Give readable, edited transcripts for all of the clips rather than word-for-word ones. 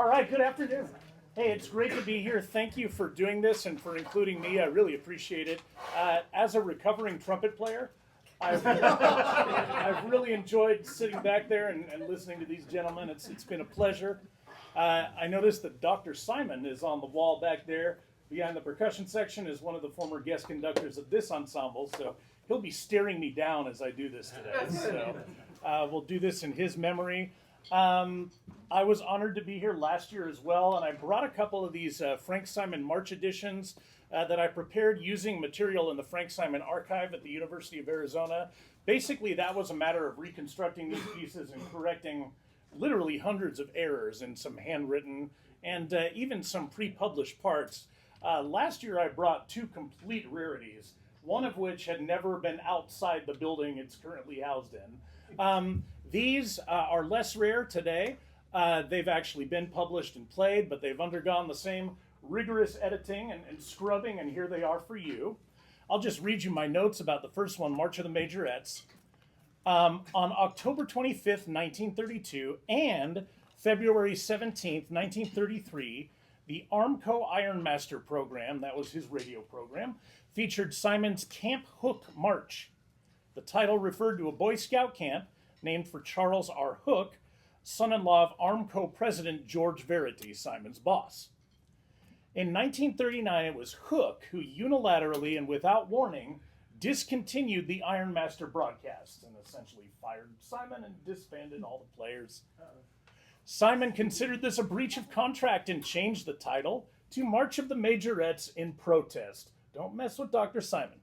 All right, good afternoon. Hey, it's great to be here. Thank you for doing this and for including me. I really appreciate it. As a recovering trumpet player, I've really enjoyed sitting back there and listening to these gentlemen. It's been a pleasure. I noticed that Dr. Simon is on the wall back there behind the percussion section, is one of the former guest conductors of this ensemble, so he'll be staring me down as I do this today. So we'll do this in his memory. I was honored to be here last year as well, and I brought a couple of these Frank Simon March editions that I prepared using material in the Frank Simon archive at the University of Arizona. Basically, that was a matter of reconstructing these pieces and correcting literally hundreds of errors in some handwritten and even some pre-published parts. Last year, I brought two complete rarities, one of which had never been outside the building it's currently housed in. These are less rare today. They've actually been published and played, but they've undergone the same rigorous editing and scrubbing, and here they are for you. I'll just read you my notes about the first one, March of the Majorettes. On October 25th, 1932, and February 17th, 1933, the Armco Ironmaster program, that was his radio program, featured Simon's Camp Hook March. The title referred to a Boy Scout camp named for Charles R. Hook, son-in-law of Armco President George Verity, Simon's boss. In 1939, it was Hook who unilaterally and without warning discontinued the Ironmaster broadcast and essentially fired Simon and disbanded all the players. Simon considered this a breach of contract and changed the title to March of the Majorettes in protest. Don't mess with Dr. Simon.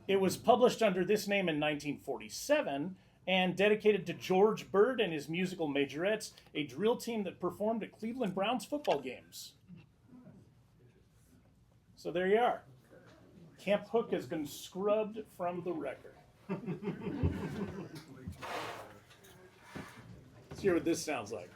It was published under this name in 1947 and dedicated to George Bird and his musical Majorettes, a drill team that performed at Cleveland Browns football games. So there you are. Camp Hook has been scrubbed from the record. Let's hear what this sounds like.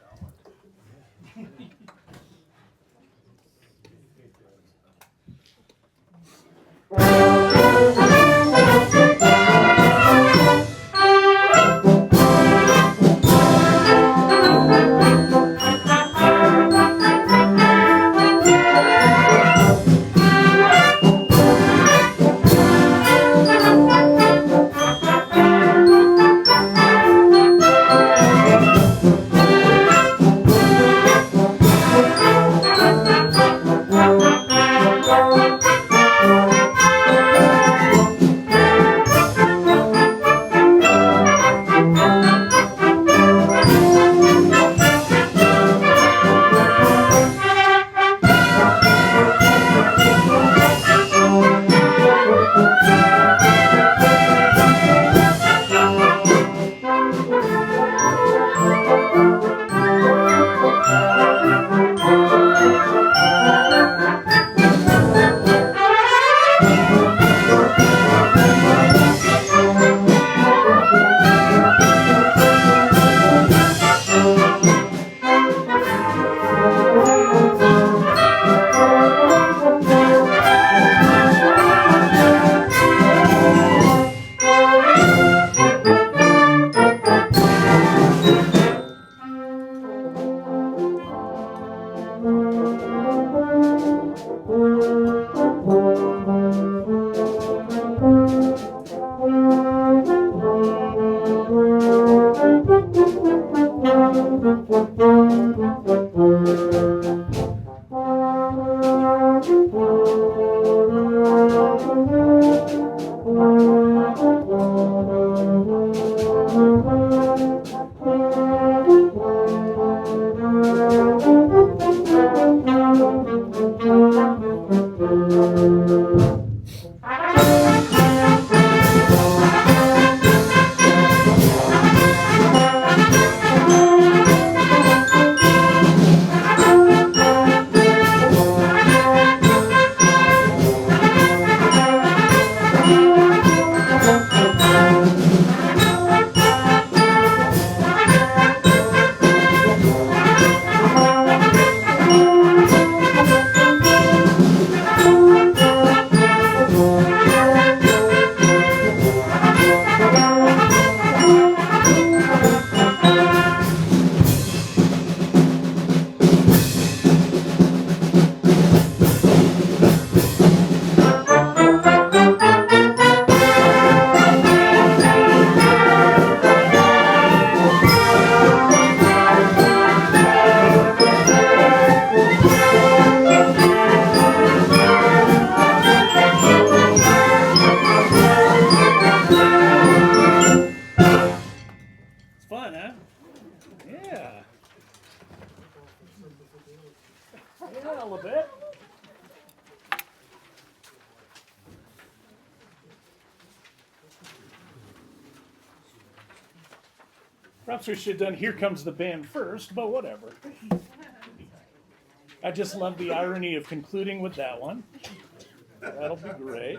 Yeah, a little bit. Perhaps we should have done Here Comes the Band first, but whatever. I just love the irony of concluding with that one. That'll be great.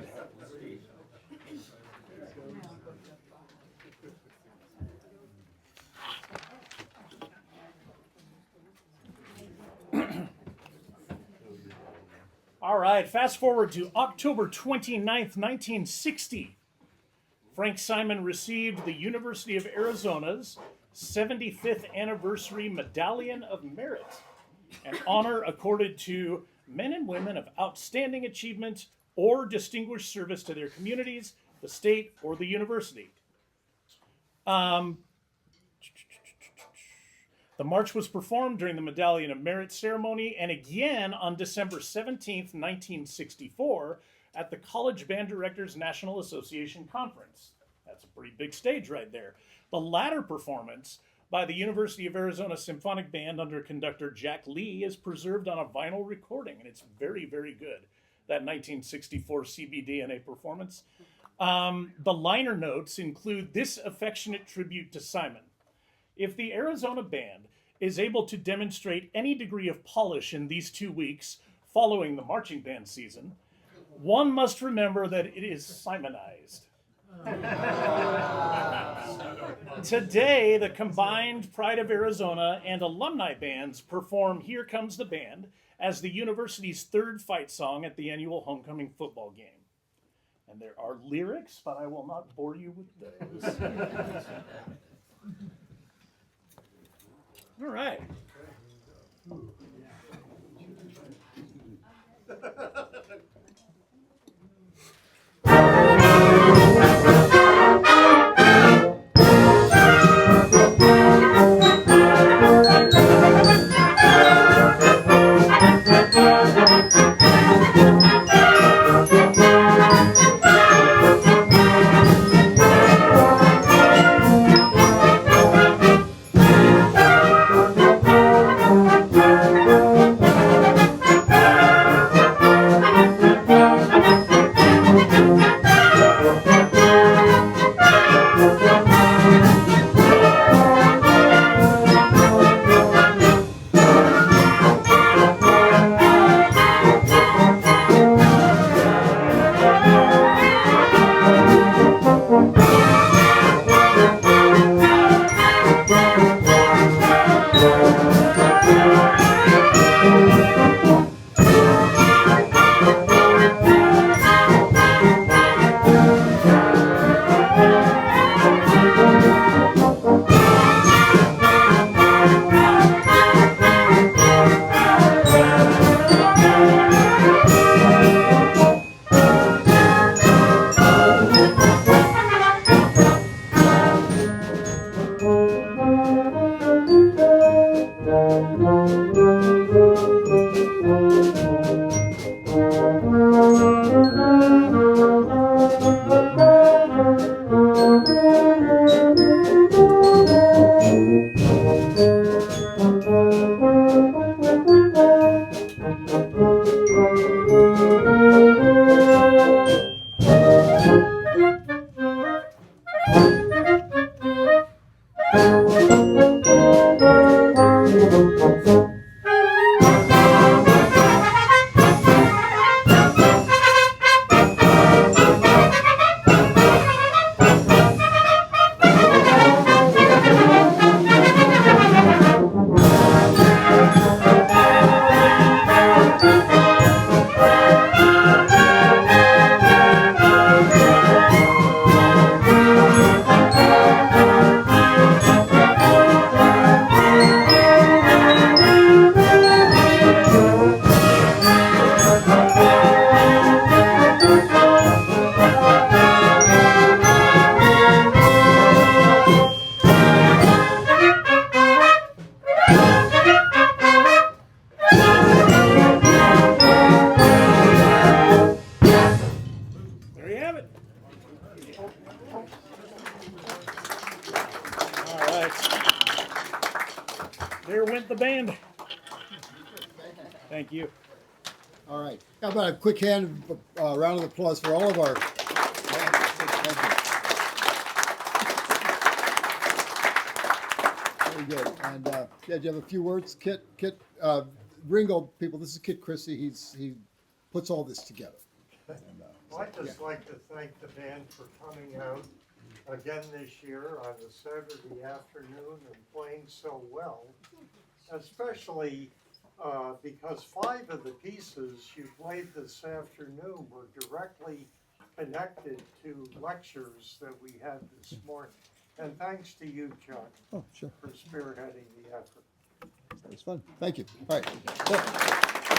All right, fast forward to October 29th, 1960. Frank Simon received the University of Arizona's 75th Anniversary Medallion of Merit, an honor accorded to men and women of outstanding achievement or distinguished service to their communities, the state, or the university. The march was performed during the Medallion of Merit ceremony and again on December 17th, 1964 at the College Band Directors National Association Conference. That's a pretty big stage right there. The latter performance by the University of Arizona Symphonic Band under conductor Jack Lee is preserved on a vinyl recording, and it's very, very good, that 1964 CBDNA performance. The liner notes include this affectionate tribute to Simon. If the Arizona Band is able to demonstrate any degree of polish in these 2 weeks following the marching band season, one must remember that it is Simonized. Today, the combined Pride of Arizona and alumni bands perform Here Comes the Band as the university's third fight song at the annual homecoming football game. And there are lyrics, but I will not bore you with those. All right. Thank you. All right. How about a quick round of applause for all of our. Thank you. Very good. And yeah, do you have a few words, Kit? Ringgold people. This is Kit Christie. He puts all this together. And, Well, I'd just like to thank the band for coming out again this year on a Saturday afternoon and playing so well, especially because 5 of the pieces you played this afternoon were directly connected to lectures that we had this morning. And thanks to you, John, oh, sure. for spearheading the effort. That was fun. Thank you. All right.